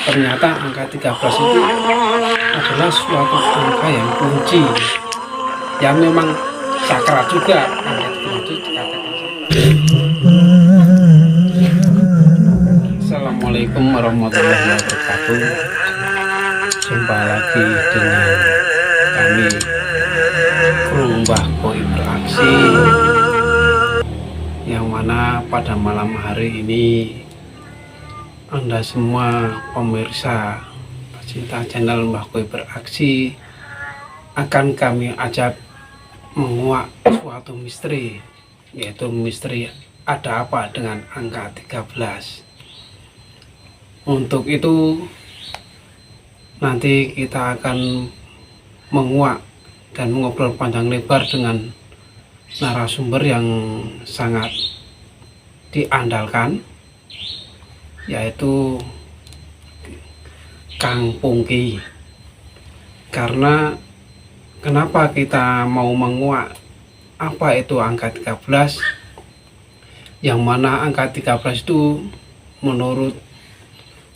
ternyata angka 13 itu adalah suatu angka yang kunci, yang memang sakral juga. Angka 13 itu dikatakan Assalamualaikum warahmatullahi wabarakatuh. Jumpa lagi dengan kami, kru Mbah Koi Beraksi, yang mana pada malam hari ini Anda semua pemirsa pecinta channel Mbah Koi Beraksi akan kami ajak menguak suatu misteri, yaitu misteri ada apa dengan angka 13. Untuk itu nanti kita akan menguak dan mengobrol panjang lebar dengan narasumber yang sangat diandalkan, yaitu Kang Pungki. Karena kenapa kita mau menguak apa itu angka 13, yang mana angka 13 itu menurut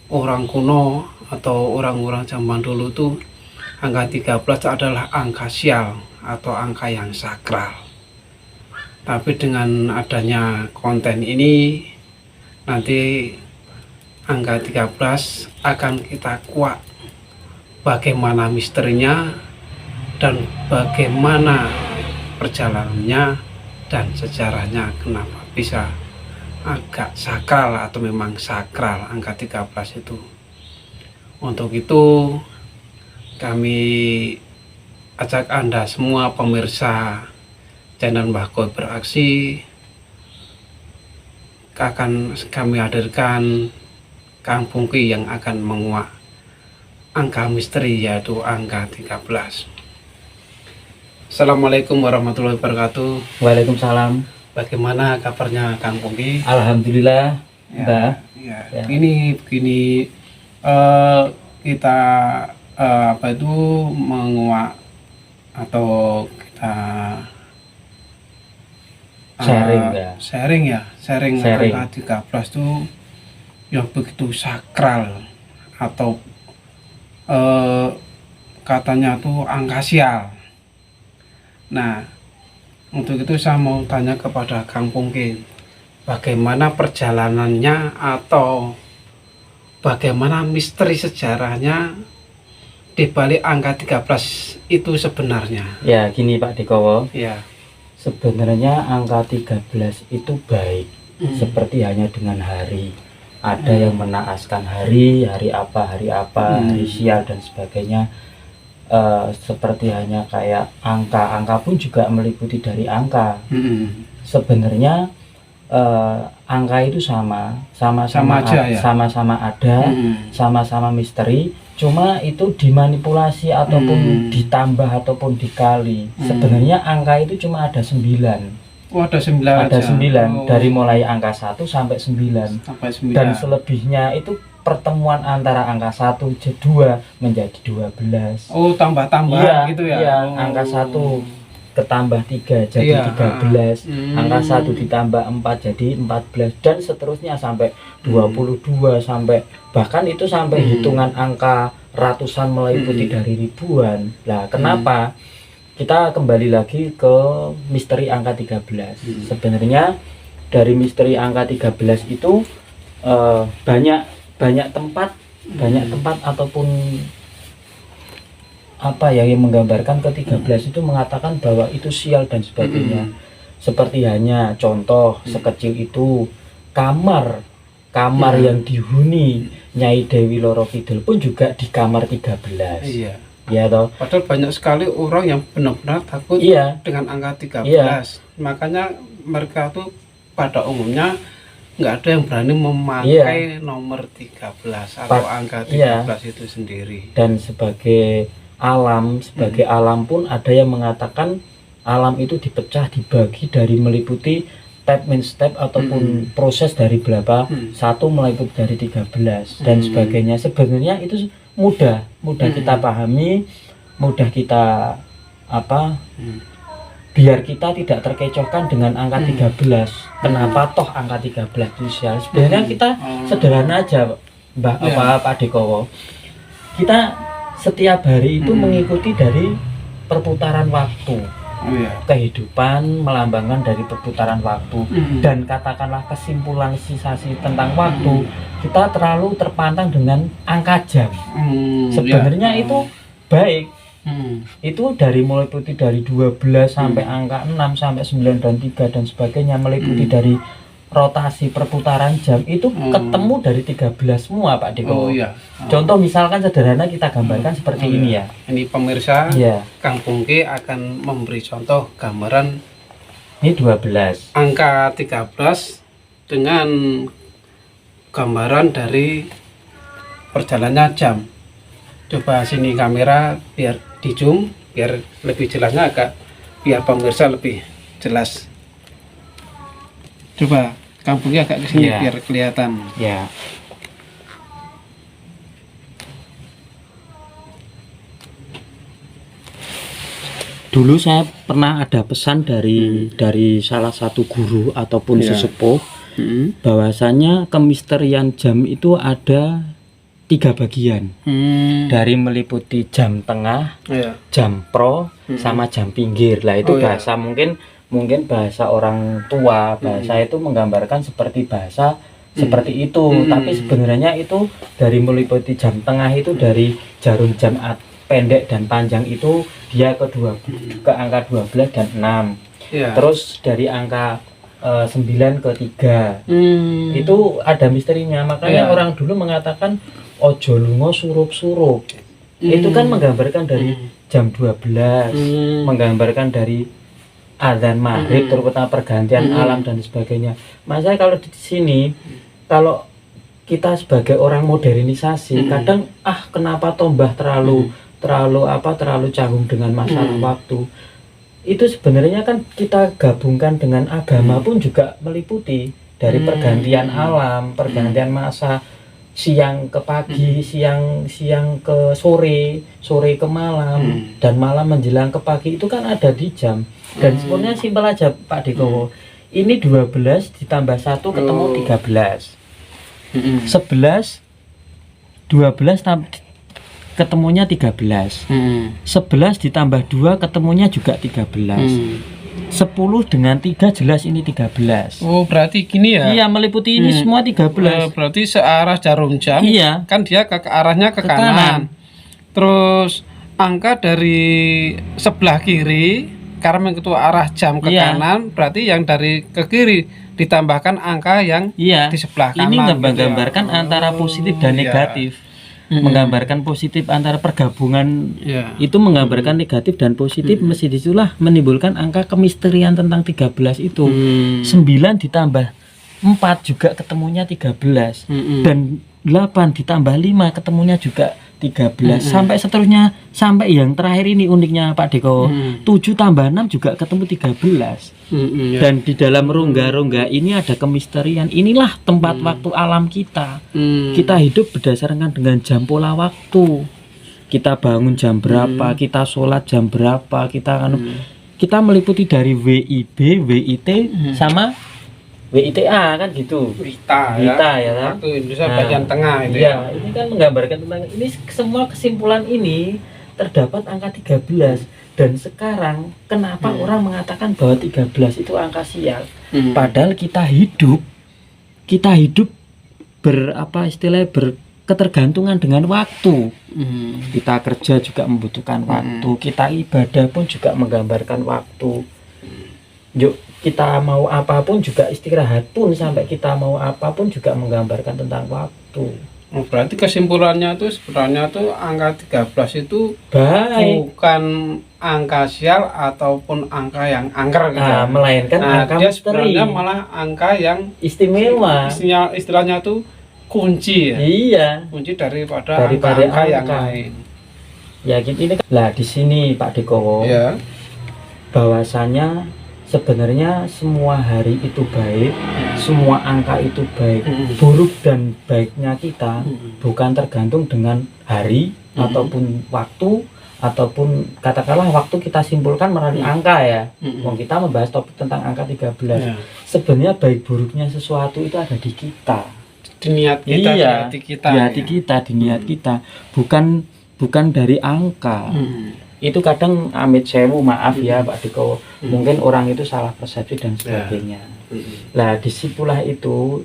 orang kuno atau orang-orang zaman dulu tuh, angka 13 adalah angka sial atau angka yang sakral. Tapi dengan adanya konten ini, nanti angka 13 akan kita kuak bagaimana misterinya dan bagaimana perjalanannya dan sejarahnya, kenapa bisa agak sakral atau memang sakral angka 13 itu. Untuk itu kami ajak Anda semua pemirsa channel Mbah Koi Beraksi, akan kami hadirkan Kang Pungki yang akan menguak angka misteri, yaitu angka 13. Assalamualaikum warahmatullahi wabarakatuh. Waalaikumsalam. Bagaimana kabarnya Kang Pungki? Alhamdulillah, Ya, Mbak. ya. Ya. Begini, kita apa itu menguak atau kita Sharing, sharing angka 13 itu yang begitu sakral, atau katanya tuh angka sial. Nah, untuk itu saya mau tanya kepada Kang Pungki, bagaimana perjalanannya atau bagaimana misteri sejarahnya di balik angka 13 itu sebenarnya? Ya, gini Pak Dekowo. Ya. Sebenarnya angka 13 itu baik, seperti hanya dengan hari. Ada yang menaaskan hari apa, hari sial dan sebagainya. Seperti hanya kayak angka pun juga meliputi dari angka. Sebenarnya angka itu sama-sama aja, ya? sama-sama ada, sama-sama misteri, cuma itu dimanipulasi ataupun ditambah ataupun dikali. Sebenarnya angka itu cuma ada 9. Oh, ada 9 ada aja. 9 dari mulai angka 1 sampai 9. Dan selebihnya itu pertemuan antara angka 1 2 menjadi 12. Oh, tambah-tambah gitu ya? Iya, angka 1 ketambah 3 jadi 13, angka 1 ditambah 4 jadi 14, dan seterusnya sampai 22, sampai bahkan itu sampai hitungan angka ratusan meliputi dari ribuan. Nah, kenapa? Kita kembali lagi ke misteri angka 13. Sebenarnya dari misteri angka 13 itu banyak tempat ataupun apa ya yang menggambarkan ke 13 itu mengatakan bahwa itu sial dan sebagainya. Seperti hanya contoh sekecil itu kamar yang dihuni Nyai Dewi Loro Kidul pun juga di kamar 13. Iya. Ya toh. Padahal banyak sekali orang yang benar-benar takut dengan angka 13. Makanya mereka tuh pada umumnya nggak ada yang berani memakai nomor 13 atau angka 13 itu sendiri. Dan sebagai alam pun ada yang mengatakan alam itu dibagi dari meliputi step ataupun proses dari berapa, satu meliputi dari 13 dan sebagainya. Sebenarnya itu mudah kita pahami, mudah kita biar kita tidak terkecohkan dengan angka 13. Kenapa toh angka 13 itu sial? Sebenarnya kita sederhana aja, Pak Dekowo, kita setiap hari itu mengikuti dari perputaran waktu. Kehidupan melambangkan dari perputaran waktu, dan katakanlah kesimpulan sisasi tentang waktu, kita terlalu terpantang dengan angka jam. Sebenarnya itu baik. Itu dari meliputi dari 12 sampai angka 6 sampai 9 dan 3 dan sebagainya, meliputi dari rotasi perputaran jam itu ketemu dari 13 semua Pak Dekowo. Contoh misalkan sederhana kita gambarkan seperti ini ya. Ini pemirsa, Kang Pungki akan memberi contoh gambaran ini 12. Angka 13 dengan gambaran dari perjalanannya jam. Coba sini kamera biar di zoom biar lebih jelasnya, biar pemirsa lebih jelas. Coba Kang Pungki agak ke sini biar kelihatan. Dulu saya pernah ada pesan dari salah satu guru ataupun sesepuh, bahwasanya kemisterian jam itu ada 3 bagian. Dari meliputi jam tengah, jam pro, sama jam pinggir. Lah itu bahasa mungkin bahasa orang tua, bahasa itu menggambarkan seperti bahasa seperti itu, tapi sebenarnya itu dari meliputi jam tengah itu dari jarum jam pendek dan panjang itu dia ke angka 12 dan 6. Terus dari angka 9 ke 3. Itu ada misterinya. Makanya orang dulu mengatakan ojo lungo surup-surup. Itu kan menggambarkan dari jam 12, menggambarkan dari azan maghrib, terutama pergantian alam dan sebagainya. Masa kalau di sini, kalau kita sebagai orang modernisasi, kadang kenapa tombah terlalu canggung dengan masalah waktu. Itu sebenarnya kan kita gabungkan dengan agama pun juga meliputi dari pergantian alam, pergantian masa, siang ke pagi, siang ke sore, sore ke malam, dan malam menjelang ke pagi, itu kan ada di jam. Dan sebenarnya simpel aja Pak Dekowo. Ini 12 ditambah 1 ketemu 13. 11 12 ketemunya 13. 11 ditambah 2 ketemunya juga 13. 10 dengan 3 jelas ini 13. Oh, berarti gini ya? Iya, meliputi ini semua 13. Berarti searah jarum jam. Kan dia arahnya ke kanan. Terus angka dari sebelah kiri karena mengikuti arah jam ke kanan, berarti yang dari ke kiri ditambahkan angka yang di sebelah kanan. Ini menggambarkan antara positif dan negatif. Menggambarkan positif antara pergabungan itu menggambarkan negatif dan positif. Mesti disitulah menimbulkan angka kemisterian tentang 13 itu. 9 ditambah 4 juga ketemunya 13. Dan 8 ditambah 5 ketemunya juga 13. Sampai seterusnya, sampai yang terakhir ini uniknya Pak Dekowo. 7 tambah 6 juga ketemu 13. Dan di dalam rongga-rongga ini ada kemisterian. Inilah tempat waktu alam kita. Kita hidup berdasarkan dengan jam pola waktu. Kita bangun jam berapa, kita sholat jam berapa, kita meliputi dari WIB, WIT sama WITA kan gitu. WITA ya kan? Waktu Indonesia bagian tengah itu. Ini kan menggambarkan tentang ini, semua kesimpulan ini terdapat angka 13. Dan sekarang kenapa orang mengatakan bahwa 13 itu angka sial? Padahal kita hidup berketergantungan dengan waktu. Kita kerja juga membutuhkan waktu, kita ibadah pun juga menggambarkan waktu. Yuk, kita mau apapun juga, istirahat pun sampai kita mau apapun juga menggambarkan tentang waktu. Berarti kesimpulannya itu sebenarnya tuh angka 13 itu baik, bukan angka sial ataupun angka yang angker gitu. Melainkan angka dia misteri. Sebenarnya malah angka yang istimewa. Istilahnya tuh kunci ya. Iya. Kunci daripada angka yang lain. Ya gitu ini. Lah di sini Pak Dekowo. Bahwasanya sebenarnya semua hari itu baik, semua angka itu baik. Buruk dan baiknya kita bukan tergantung dengan hari ataupun waktu, ataupun katakanlah waktu kita simpulkan melalui angka ya. Kita membahas topik tentang angka 13. Sebenarnya baik buruknya sesuatu itu ada di kita. di niat kita, iya, di hati kita, di hati ya. kita, di niat kita, bukan dari angka. Itu kadang amit sewu, maaf ya Pak Diko, mungkin orang itu salah persepsi dan sebagainya. Lah disitulah itu,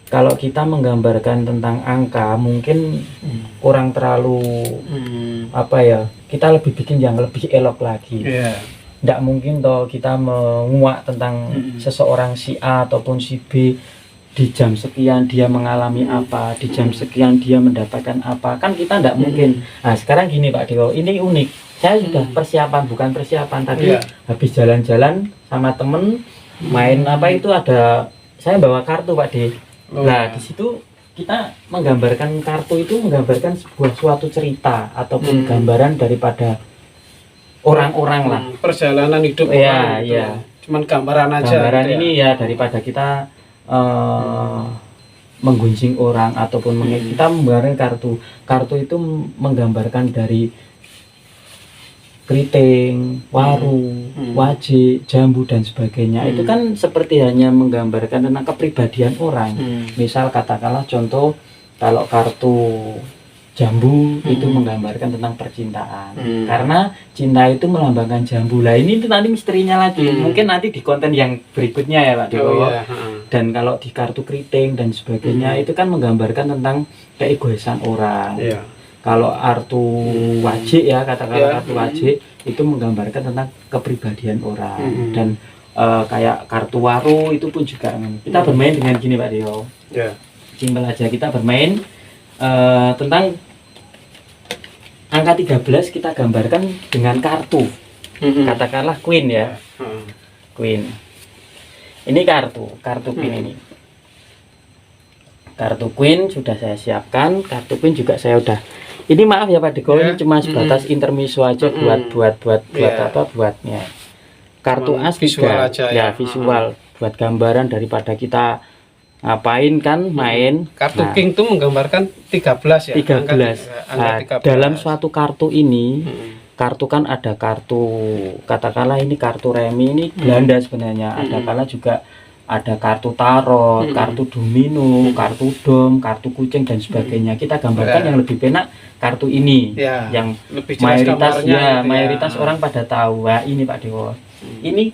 kalau kita menggambarkan tentang angka mungkin kurang terlalu apa ya, kita lebih bikin yang lebih elok lagi. Nggak mungkin toh kita menguak tentang seseorang si A ataupun si B, di jam sekian dia mengalami apa, di jam sekian dia mendapatkan apa, kan kita nggak mungkin. Nah sekarang gini Pak Dewo, ini unik, saya sudah persiapan, bukan persiapan tadi, habis jalan-jalan sama temen main apa itu, ada saya bawa kartu Pak De. Nah di situ kita menggambarkan, kartu itu menggambarkan sebuah suatu cerita ataupun gambaran daripada orang-orang lah, perjalanan hidup ya, orang itu. Ya. Cuman gambaran aja gambaran gitu, ini ya daripada kita menggunjing orang ataupun kita menggambarkan kartu itu menggambarkan dari keriting, waru, wajik, jambu dan sebagainya. Itu kan seperti hanya menggambarkan tentang kepribadian orang. Misal katakanlah contoh, kalau kartu jambu itu menggambarkan tentang percintaan, karena cinta itu melambangkan jambu. Lah ini itu nanti misterinya lagi, mungkin nanti di konten yang berikutnya ya Pak Dewo. Dan kalau di kartu keriting dan sebagainya itu kan menggambarkan tentang keegoisan orang. Kalau kartu wajik ya, katakanlah kartu wajik itu menggambarkan tentang kepribadian orang. Dan kayak kartu waru itu pun juga kita bermain dengan gini Pak Dewo. Simpel aja, kita bermain tentang angka 13 kita gambarkan dengan kartu. Katakanlah Queen ya. Queen. Ini kartu Queen ini. Kartu Queen sudah saya siapkan, kartu Queen juga saya udah. Ini maaf ya Pak Diko, ini cuma sebatas intermezzo aja buat apa buatnya. Kartu as visual aja ya, visual buat gambaran daripada kita ngapain kan main. Kartu King itu menggambarkan 13 ya. 13. Angka 13. Dalam suatu kartu ini, kartu kan ada kartu, katakanlah ini kartu remi, ini Belanda sebenarnya. Ada kala juga ada kartu tarot, kartu domino, kartu dom, kartu kucing dan sebagainya. Kita gambarkan yang lebih penak kartu ini, yang lebih mayoritas orang pada tahu. Wah ini Pak Dewo. Ini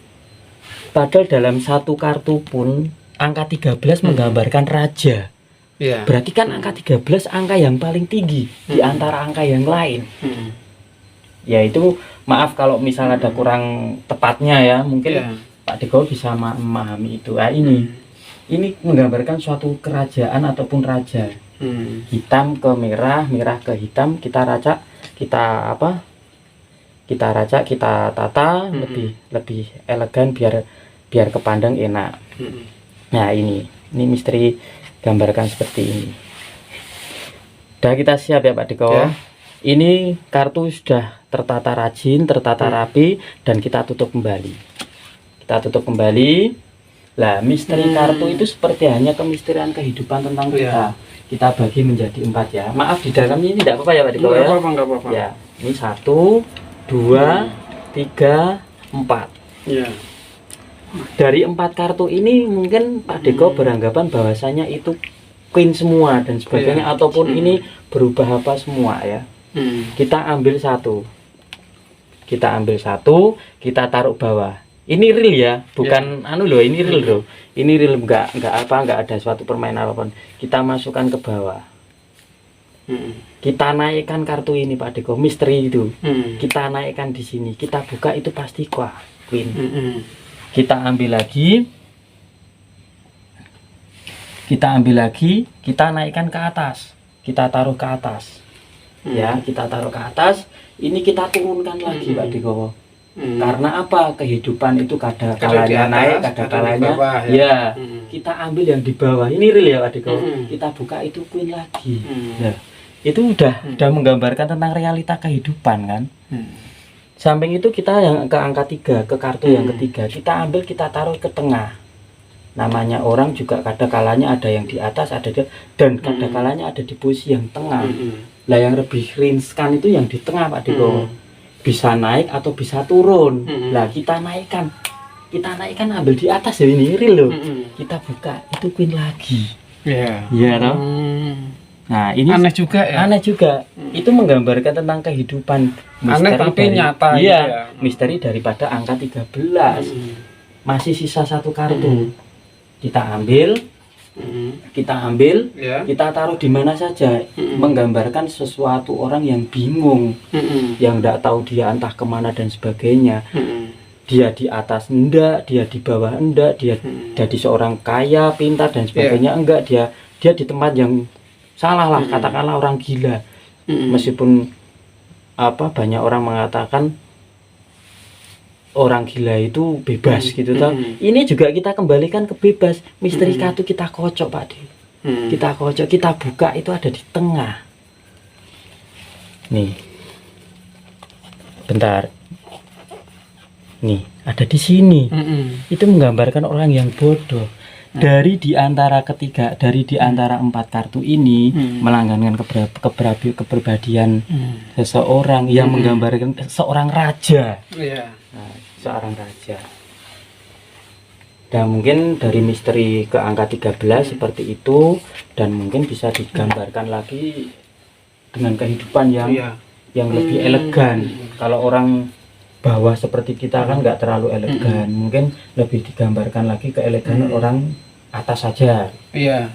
padahal dalam satu kartu pun angka 13 menggambarkan raja. Berarti kan angka 13 angka yang paling tinggi di antara angka yang lain. Ya itu maaf kalau misal ada kurang tepatnya ya, mungkin Pak Diko bisa memahami itu. Nah, ini menggambarkan suatu kerajaan ataupun raja. Hitam ke merah, merah ke hitam, kita racak, kita racak, kita tata lebih elegan biar kepandang enak. Nah ini misteri gambarkan seperti ini. Udah kita siap ya Pak Diko. Ini kartu sudah tertata rajin, tertata rapi, dan kita tutup kembali. Lah misteri kartu itu seperti hanya kemisterian kehidupan tentang kita. Kita bagi menjadi 4 ya. Maaf di dalamnya ini tidak apa-apa ya Pak Diko ya. Enggak apa-apa. Ya, ini 1, 2, 3, 4. Dari 4 kartu ini mungkin Pak Diko beranggapan bahwasanya itu Queen semua dan sebagainya, ataupun ini berubah apa semua ya. Kita ambil satu, kita taruh bawah. Ini real ya, bukan ini real loh. Ini real, enggak ada suatu permainan apapun. Kita masukkan ke bawah. Kita naikkan kartu ini Pak Diko, misteri itu. Kita naikkan di sini, kita buka itu pasti Queen. Kita ambil lagi, kita naikkan ke atas, kita taruh ke atas. Ya, kita taruh ke atas, ini kita turunkan lagi Pak Diko. Karena apa? Kehidupan itu kadang kalanya naik, kadang kalanya ya. Kita ambil yang di bawah. Ini real ya Pak Diko. Kita buka itu Queen lagi. Nah, itu udah menggambarkan tentang realita kehidupan kan. Samping itu kita yang ke angka 3, ke kartu yang ketiga, kita ambil, kita taruh ke tengah. Namanya orang juga kadang kalanya ada yang di atas, ada dan kadang kalanya ada di posisi yang tengah. Lah yang lebih riskan itu yang di tengah Pak Diko. Bisa naik atau bisa turun. Lah kita naikkan ambil di atas ya, ini real loh. Kita buka itu Queen lagi. Iya. Iya toh. Nah, ini aneh juga ya. Aneh juga. Itu menggambarkan tentang kehidupan. Aneh tapi nyata. Iya, ya. misteri daripada angka 13. Masih sisa satu kartu. Kita ambil, Ya. kita taruh di mana saja. Menggambarkan sesuatu orang yang bingung, yang tidak tahu dia entah kemana dan sebagainya. Dia di atas enggak, dia di bawah enggak, dia jadi seorang kaya, pintar dan sebagainya enggak, dia di tempat yang salah lah, katakanlah orang gila. Meskipun banyak orang mengatakan orang gila itu bebas gitu toh. Ini juga kita kembalikan ke bebas. Misteri kartu kita kocok, Pak De. Kita kocok, kita buka, itu ada di tengah. Nih. Bentar. Nih, ada di sini. Itu menggambarkan orang yang bodoh. Dari di antara 4 kartu ini melanggankan kepribadian seseorang yang menggambarkan seorang raja. Nah, seorang raja. Dan mungkin dari misteri ke angka 13 seperti itu, dan mungkin bisa digambarkan lagi dengan kehidupan yang lebih elegan. Kalau orang bawah seperti kita kan nggak terlalu elegan, mungkin lebih digambarkan lagi keeleganan orang atas saja. Iya.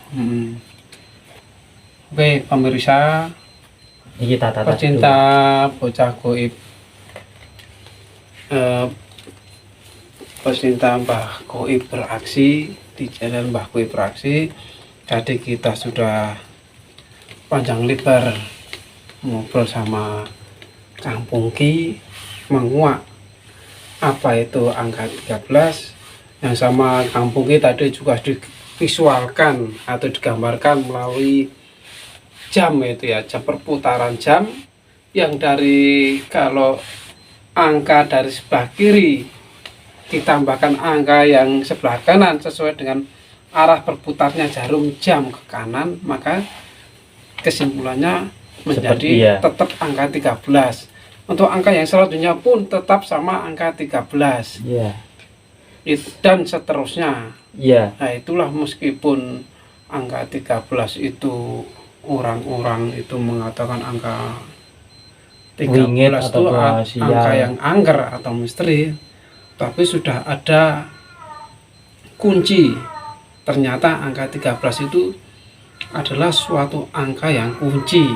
Oke, pemirsa, Ini kita tata pecinta bocah goib, pecinta Mbah Goib beraksi di channel Mbah Goib beraksi. Tadi kita sudah panjang lebar ngobrol sama Kang Pungki, menguak apa itu angka 13, yang sama Kang Pungki tadi juga divisualkan atau digambarkan melalui jam, itu ya, jam perputaran jam, yang dari kalau angka dari sebelah kiri ditambahkan angka yang sebelah kanan sesuai dengan arah berputarnya jarum jam ke kanan, maka kesimpulannya menjadi tetap angka 13. Untuk angka yang selanjutnya pun tetap sama angka 13. Dan seterusnya. Nah, itulah meskipun angka 13 itu orang-orang itu mengatakan angka 13 itu angka yang angker atau misteri, tapi sudah ada kunci. Ternyata angka 13 itu adalah suatu angka yang kunci.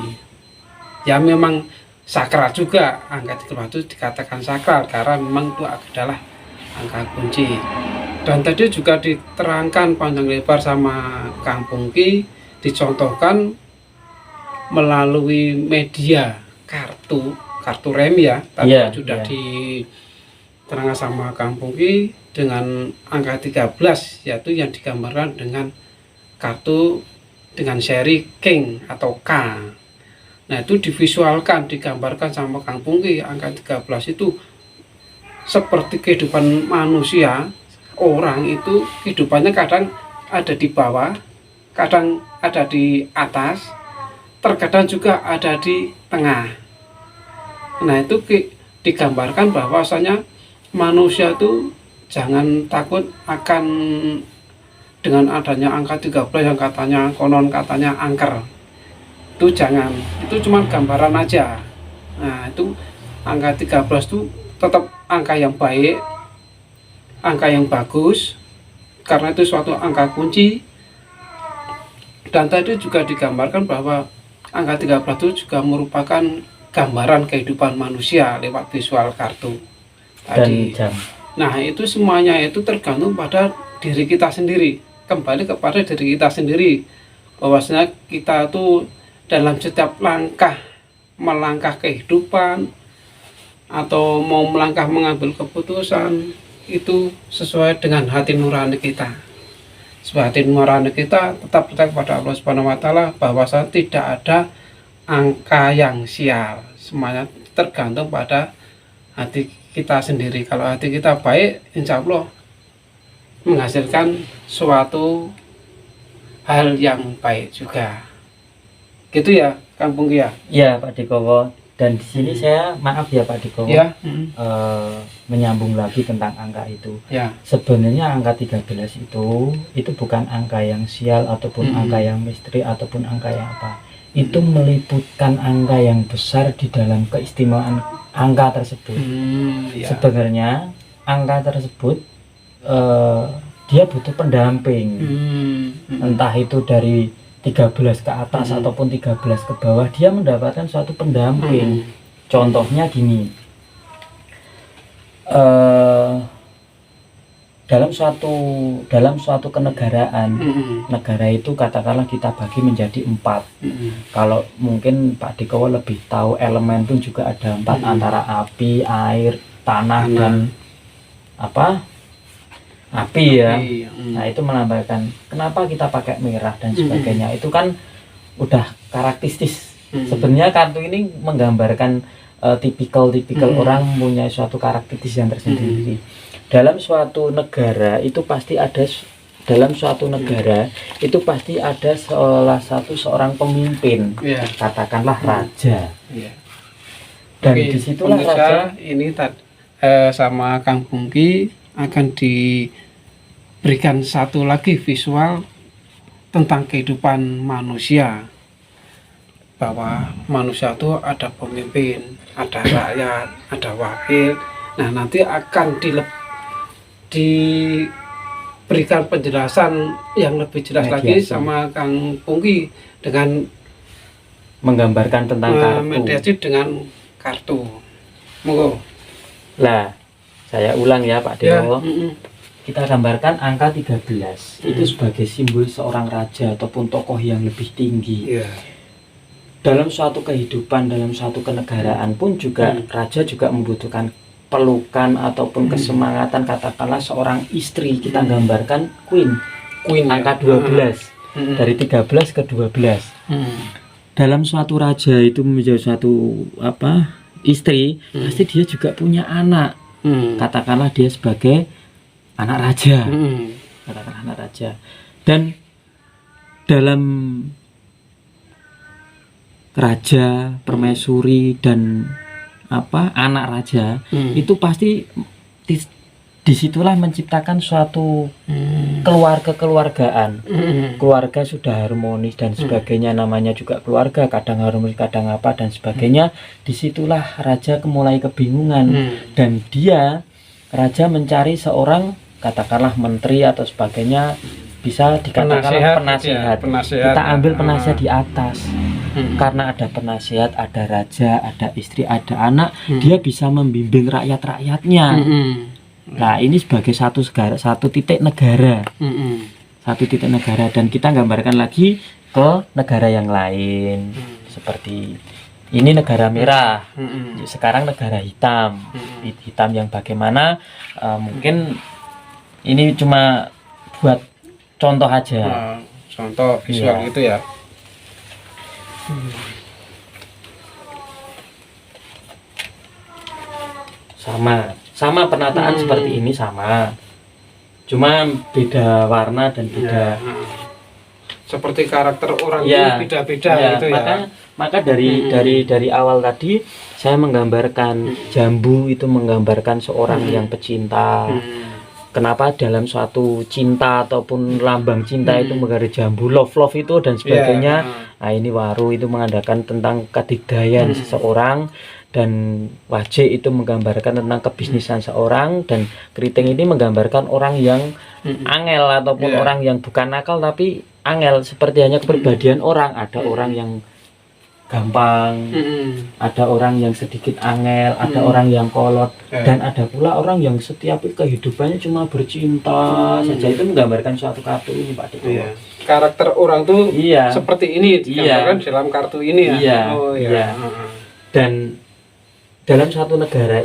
Ya memang sakral juga, angka 13 itu dikatakan sakral karena memang itu adalah angka kunci. Dan tadi juga diterangkan panjang lebar sama Kang Pungki, dicontohkan melalui media kartu rem ya, tadi sudah diterangkan sama Kang Pungki dengan angka 13, yaitu yang digambarkan dengan kartu dengan seri King atau K. Nah, itu divisualkan, digambarkan sama Kang Pungki. Angka 13 itu seperti kehidupan manusia. Orang itu kehidupannya kadang ada di bawah, kadang ada di atas, terkadang juga ada di tengah. Nah, itu digambarkan bahwasanya manusia itu jangan takut akan dengan adanya angka 13 yang konon katanya angker. Itu jangan, itu cuma gambaran aja. Nah, itu angka 13 itu tetap angka yang baik, angka yang bagus, karena itu suatu angka kunci. Dan tadi juga digambarkan bahwa angka 13 itu juga merupakan gambaran kehidupan manusia lewat visual kartu tadi. Dan jam. Nah, itu semuanya itu tergantung pada diri kita sendiri, kembali kepada diri kita sendiri, bahwasanya kita itu dalam setiap melangkah kehidupan atau mau melangkah mengambil keputusan itu sesuai dengan hati nurani kita. Sebab hati nurani kita tetap percaya kepada Allah Subhanahu wa taala, bahwasanya tidak ada angka yang sial. Semuanya tergantung pada hati kita sendiri. Kalau hati kita baik, insya Allah menghasilkan suatu hal yang baik juga. Gitu ya, Kang Pungki ya? Iya, Pak Dikowo. Dan di sini saya maaf ya Pak Diko, Ya. menyambung lagi tentang angka itu. Ya. Sebenarnya angka 13 itu bukan angka yang sial ataupun angka yang misteri ataupun angka yang apa. Itu meliputkan angka yang besar di dalam keistimewaan angka tersebut. Ya. Sebenarnya angka tersebut dia butuh pendamping. Entah itu dari 13 ke atas ataupun 13 ke bawah, dia mendapatkan suatu pendamping. Contohnya gini, dalam suatu kenegaraan, negara itu katakanlah kita bagi menjadi 4. Kalau mungkin Pak Diko lebih tahu, elemen pun juga ada 4, antara api, air, tanah dan apa? Api ya. Nah, itu melambangkan kenapa kita pakai merah dan sebagainya. Itu kan udah karakteristis. Sebenarnya kartu ini menggambarkan tipikal orang mempunyai suatu karakteristis yang tersendiri. Dalam suatu negara itu pasti ada salah satu seorang pemimpin, katakanlah raja. Dan disitulah raja ini sama Kang Pungki akan diberikan satu lagi visual tentang kehidupan manusia, bahwa manusia itu ada pemimpin, ada rakyat, ada wakil. Nah, nanti akan diberikan penjelasan yang lebih jelas lagi sama Kang Pungki dengan menggambarkan tentang kartu. Mediasi dengan kartu. Monggo. Lah, saya ulang ya Pak Dewo. Kita gambarkan angka 13 itu sebagai simbol seorang raja ataupun tokoh yang lebih tinggi. Dalam suatu kehidupan, dalam suatu kenegaraan pun juga raja juga membutuhkan pelukan ataupun kesemangatan. Katakanlah seorang istri, kita gambarkan queen angka 12, dari 13 ke 12. Dalam suatu raja itu menjadi suatu istri, pasti dia juga punya anak. Katakanlah dia sebagai anak raja, dan dalam raja, permaisuri dan anak raja itu pasti disitulah menciptakan suatu keluargaan. Keluarga sudah harmonis dan sebagainya, namanya juga keluarga, kadang harmonis kadang apa dan sebagainya. Disitulah raja mulai kebingungan, dan raja mencari seorang katakanlah menteri atau sebagainya, bisa dikatakan penasihat. Kita ambil penasihat di atas. Karena ada penasihat, ada raja, ada istri, ada anak, dia bisa membimbing rakyat-rakyatnya. Nah, ini sebagai satu titik negara. Satu titik negara, dan kita gambarkan lagi ke negara yang lain. Seperti ini negara merah, sekarang negara hitam. Hitam yang bagaimana, mungkin ini cuma buat contoh aja. Contoh visual gitu ya. Sama penataan seperti ini, sama, cuma beda warna dan beda. Seperti karakter orang itu beda-beda gitu ya. Maka dari awal tadi saya menggambarkan jambu itu menggambarkan seorang yang pecinta. Kenapa dalam suatu cinta ataupun lambang cinta itu menggambar jambu, love itu dan sebagainya. Nah, ini waru itu mengadakan tentang kedigdayan seseorang, dan wajik itu menggambarkan tentang kebisnisan seorang, dan keriting ini menggambarkan orang yang angel ataupun orang yang bukan nakal tapi angel, seperti hanya kepribadian orang. Ada orang yang gampang, ada orang yang sedikit angel, ada orang yang kolot, dan ada pula orang yang setiap kehidupannya cuma bercinta saja. Itu menggambarkan suatu kartu ini Pak Diko. Karakter orang tuh seperti ini digambarkan dalam kartu ini ya. Dan dalam satu negara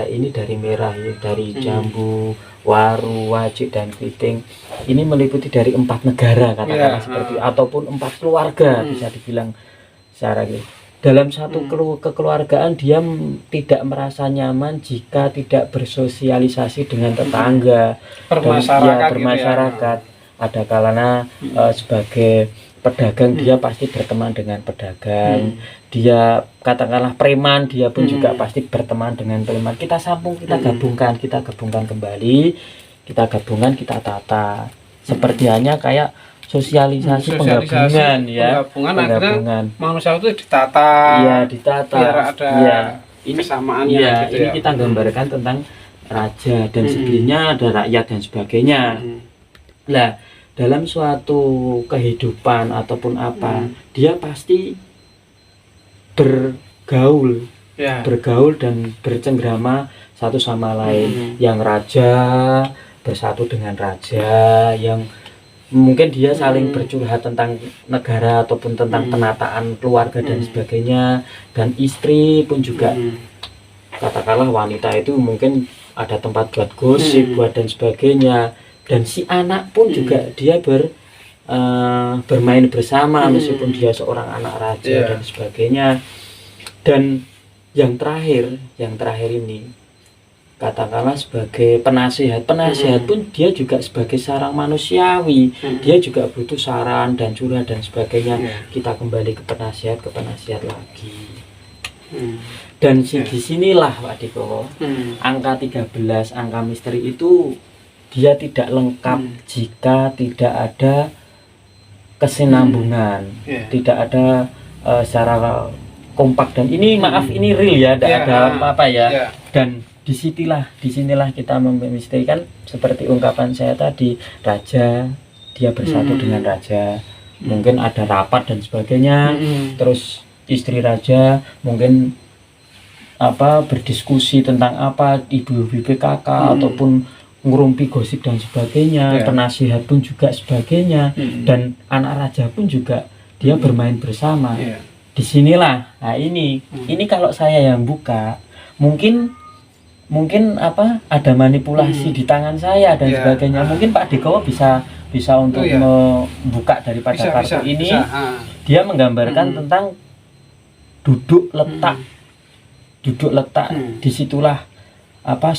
ini dari merah, dari jambu, waru, wajik dan keriting, ini meliputi dari 4 negara katakanlah seperti, ataupun 4 keluarga bisa dibilang secara gitu. Dalam satu kekeluargaan dia tidak merasa nyaman jika tidak bersosialisasi dengan tetangga, bermasyarakat. Ada kalanya sebagai pedagang dia pasti berteman dengan pedagang, dia katakanlah preman dia pun juga pasti berteman dengan preman. Kita sambung, kita gabungkan kembali, kita tata seperti hanya kayak sosialisasi penggabungan ya, penggabungan manusia itu ditata, iya ditata biar ada ini kesamaannya ya, gitu ini ya. kita gambarkan tentang raja dan sebelumnya ada rakyat dan sebagainya. Nah, dalam suatu kehidupan ataupun apa, dia pasti bergaul dan bercengkrama satu sama lain. Yang raja bersatu dengan raja, yang mungkin dia saling bercurhat tentang negara ataupun tentang penataan keluarga dan sebagainya. Dan istri pun juga katakanlah wanita itu mungkin ada tempat buat gosip, buat dan sebagainya. Dan si anak pun juga dia bermain bersama meskipun dia seorang anak raja dan sebagainya. Dan yang terakhir ini katakanlah sebagai penasihat pun dia juga sebagai seorang manusiawi, dia juga butuh saran dan curhat dan sebagainya. Kita kembali ke penasihat lagi. Dan disinilah Pak Diko, angka 13, angka misteri itu dia tidak lengkap jika tidak ada kesinambungan, tidak ada secara kompak. Dan ini maaf, ini real ya, tidak ada apa ya. Dan disinilah kita memisterikan seperti ungkapan saya tadi, raja dia bersatu dengan raja, mungkin ada rapat dan sebagainya. Terus istri raja mungkin berdiskusi tentang ibu PKK ataupun ngurumpi gosip dan sebagainya. Penasihat pun juga sebagainya. Dan anak raja pun juga dia bermain bersama. Disinilah, nah ini kalau saya yang buka, mungkin ada manipulasi di tangan saya dan sebagainya. Mungkin Pak Diko bisa untuk membuka daripada kartu ini. Dia menggambarkan tentang duduk letak. Disitulah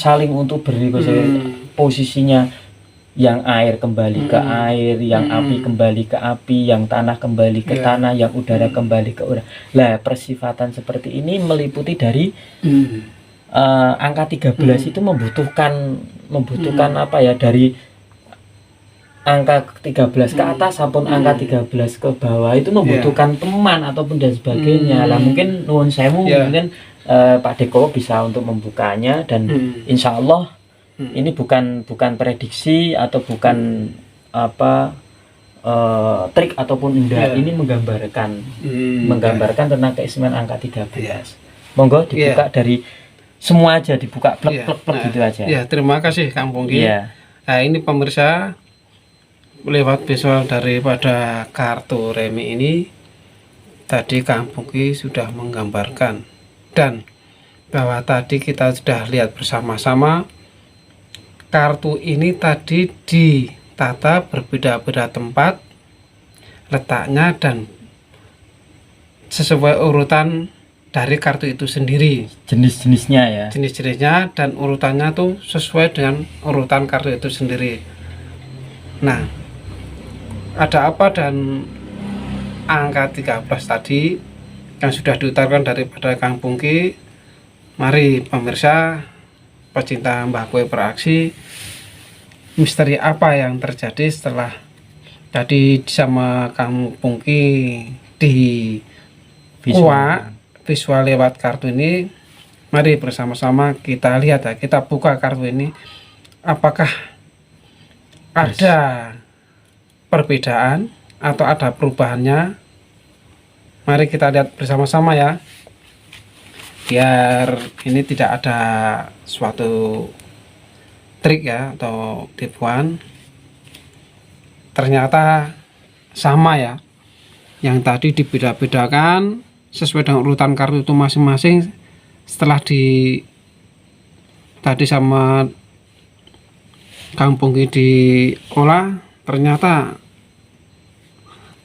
saling untuk bernegosiasi posisinya, yang air kembali ke air, yang api kembali ke api, yang tanah kembali ke tanah, yang udara kembali ke udara. Lah, persifatan seperti ini meliputi dari angka 13 itu membutuhkan dari angka 13 ke atas ataupun angka 13 ke bawah itu membutuhkan teman ataupun dan sebagainya. Lah mungkin nuwun sewu, mungkin Pak Diko bisa untuk membukanya. Dan insya Allah ini bukan prediksi atau bukan trik ataupun enggak. Ini menggambarkan tentang keistimewaan angka 13. Monggo dibuka dari semua aja, dibuka plek gitu aja. Ya, terima kasih Kang Pungki. Nah, ini pemirsa, lewat visual daripada kartu remi ini tadi Kang Pungki sudah menggambarkan, dan bahwa tadi kita sudah lihat bersama-sama kartu ini tadi ditata berbeda-beda tempat letaknya dan sesuai urutan dari kartu itu sendiri, jenis-jenisnya dan urutannya tuh sesuai dengan urutan kartu itu sendiri. Nah, ada apa dan angka 13 tadi yang sudah diutarakan daripada Kang Pungki. Mari pemirsa pecinta Mbah Kue beraksi, misteri apa yang terjadi setelah tadi sama Kang Pungki di visual lewat kartu ini. Mari bersama-sama kita lihat ya, kita buka kartu ini, apakah ada perbedaan atau ada perubahannya. Mari kita lihat bersama-sama ya, biar ini tidak ada suatu trik ya atau tipuan. Ternyata sama ya, yang tadi dibeda-bedakan sesuai dengan urutan kartu itu masing-masing. Setelah tadi sama Kang Pungki diolah, ternyata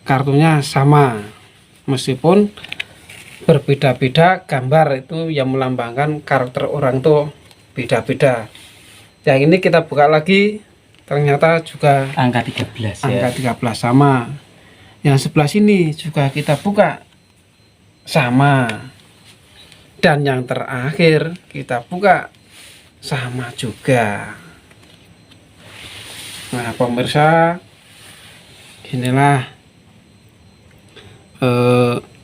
kartunya sama, meskipun berbeda-beda gambar itu yang melambangkan karakter orang itu beda-beda. Yang ini kita buka lagi, ternyata juga angka 13 angka 13 sama. Yang sebelah sini juga kita buka sama. Dan yang terakhir kita buka sama juga. Nah pemirsa, inilah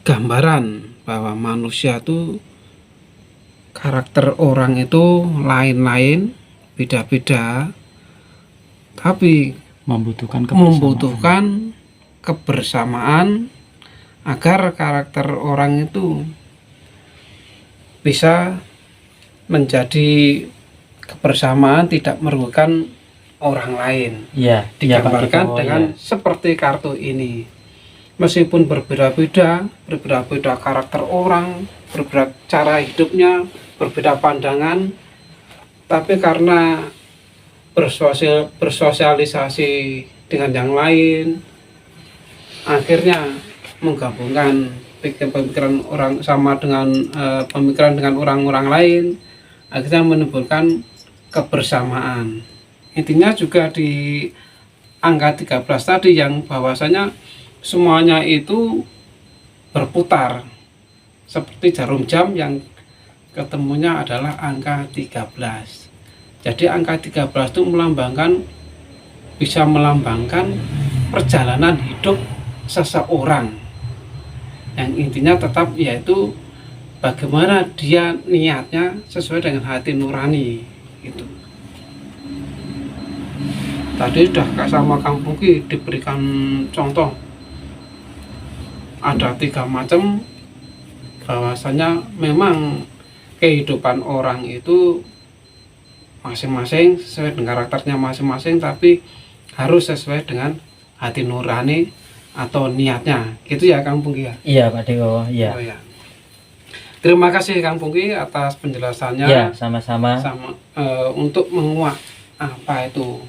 gambaran bahwa manusia itu karakter orang itu lain-lain, beda-beda, tapi membutuhkan kebersamaan agar karakter orang itu bisa menjadi kebersamaan, tidak merugikan orang lain. Iya, digambarkan dengan seperti kartu ini. Meskipun berbeda-beda karakter orang, berbeda cara hidupnya, berbeda pandangan, tapi karena bersosialisasi dengan yang lain, akhirnya menggabungkan pemikiran orang sama dengan pemikiran dengan orang-orang lain, akhirnya menimbulkan kebersamaan. Intinya juga di angka 13 tadi yang bahwasanya semuanya itu berputar seperti jarum jam yang ketemunya adalah angka 13. Jadi angka 13 itu bisa melambangkan perjalanan hidup seseorang, yang intinya tetap yaitu bagaimana dia niatnya sesuai dengan hati nurani itu. Tadi sudah sama Kang Pungki diberikan contoh ada 3 macam, bahwasanya memang kehidupan orang itu masing-masing sesuai dengan karakternya masing-masing, tapi harus sesuai dengan hati nurani atau niatnya, gitu ya Kang Pungki ya? Iya Pak Dewo, iya. Oh, ya. Terima kasih Kang Pungki atas penjelasannya. Ya, sama-sama. Untuk menguak apa itu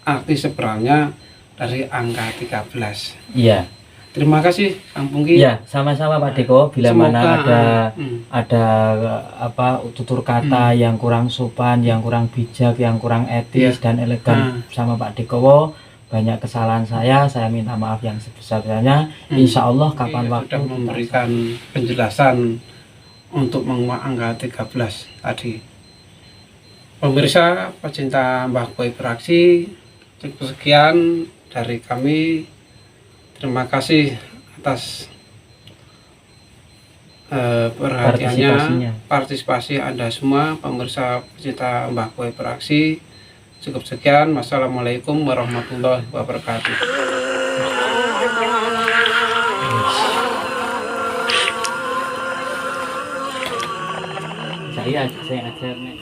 arti sebenarnya dari angka 13. Iya. Terima kasih Kang Pungki. Ya, sama-sama Pak Deko. Bila Semoga, mana ada apa tutur kata yang kurang sopan, yang kurang bijak, yang kurang etis dan elegan sama Pak Deko, banyak kesalahan saya minta maaf yang sebesar-besarnya. Insya Allah kapan waktu sudah memberikan penjelasan untuk menguak angka 13 tadi. Pemirsa pecinta Mbah Boy Beraksi, cukup sekian dari kami. Terima kasih atas perhatiannya, partisipasi Anda semua pemirsa pecinta Mbah Boy Beraksi. Cukup sekian. Wassalamualaikum warahmatullahi wabarakatuh. Saya ajar nih.